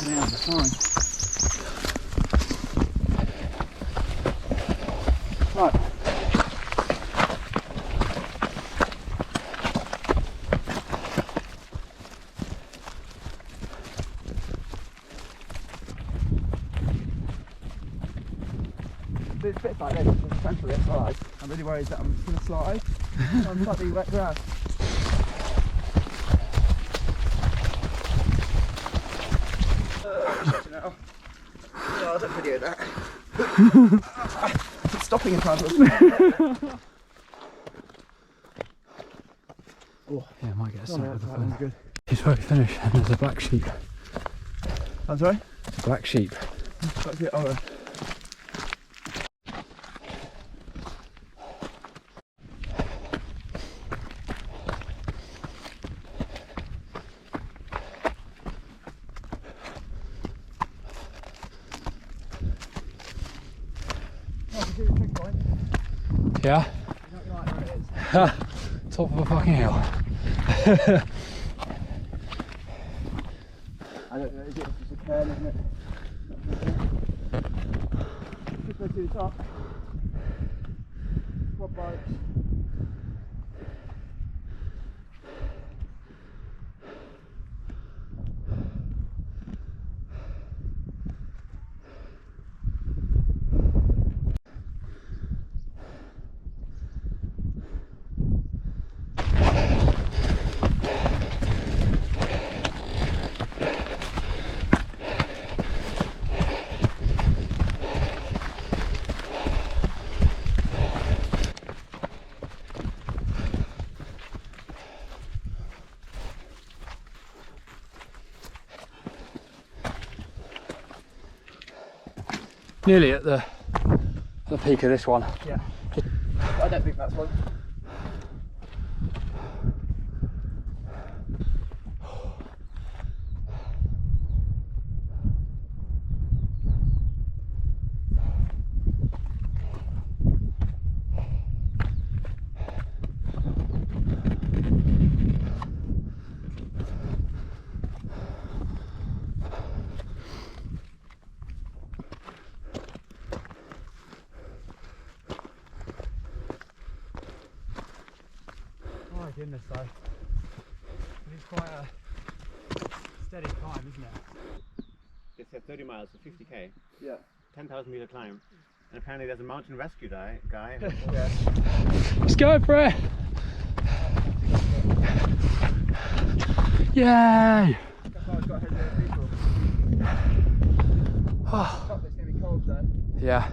Yeah, that's fine. Right. It's bits like this, the central bit slide. I'm really worried that I'm going to slide on slightly wet grass. Oh, I don't video that. It's stopping in front of me. Oh, Yeah, I might get a sight of the that one's phone. good. He's about to finish, and there's a black sheep. I'm sorry? Black sheep. That's it. Oh, Yeah? Top of a fucking hill. I don't know, is it just a cairn, isn't it? Just go to the top. Quad bikes. Nearly at the peak of this one. Yeah. I don't think that's one. My goodness, though. It's quite a steady climb, isn't it? It said 30 miles for 50k. Yeah. 10,000 meter climb. And apparently there's a mountain rescue guy. Yeah. Let's go for it! Yay! That's why I've got ahead of the people. Oh, Top bit's going to be cold though. yeah.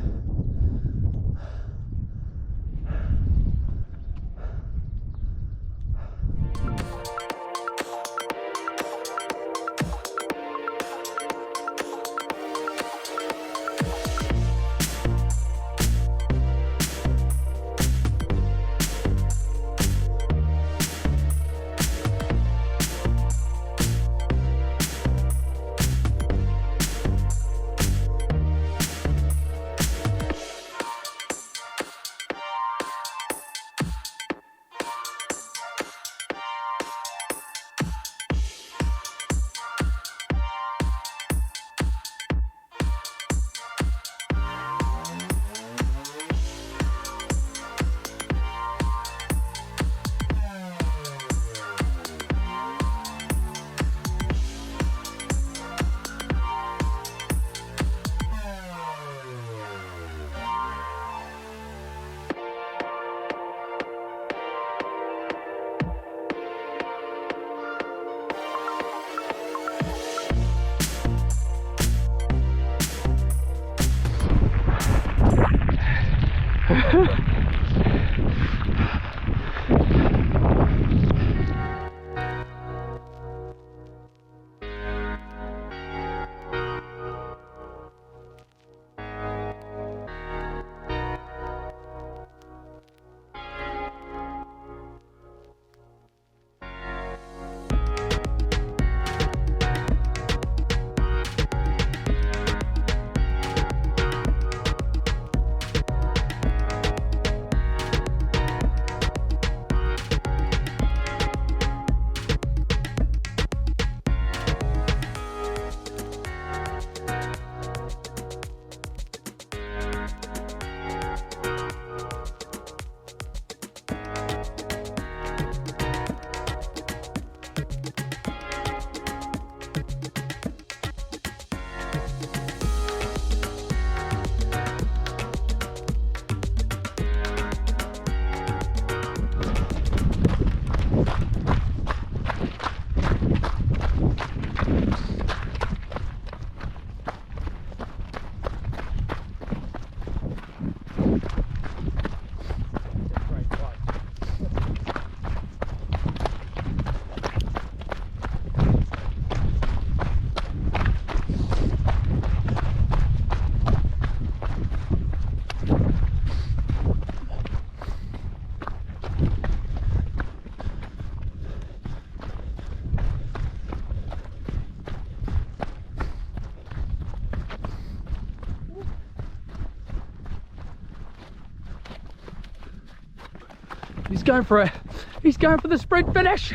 He's going for it. He's going for the sprint finish.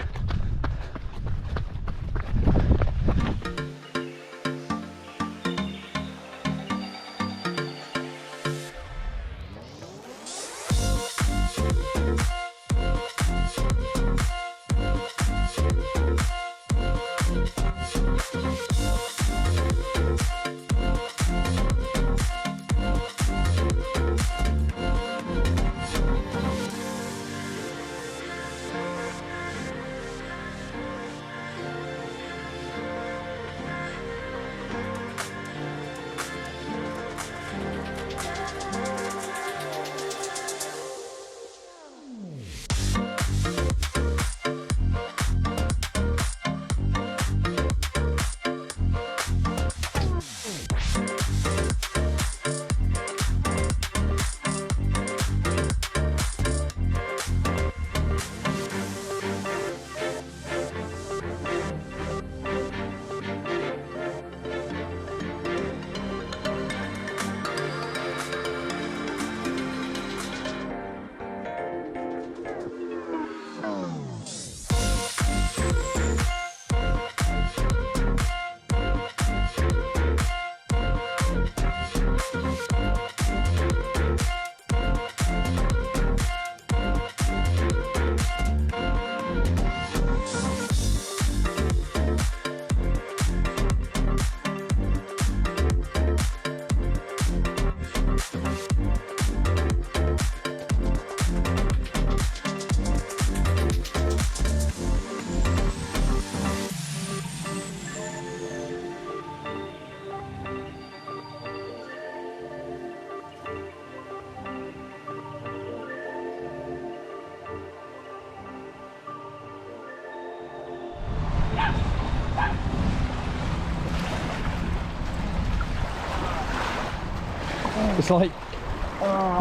It's like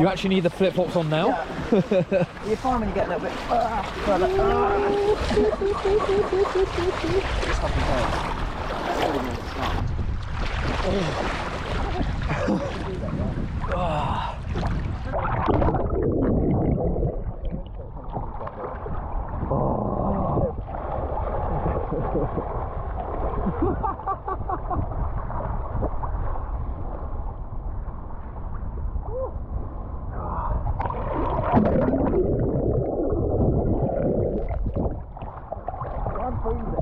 you actually need the flip-flops on now. Yeah. You're fine when you get a little bit further. It's happy I'm freezing.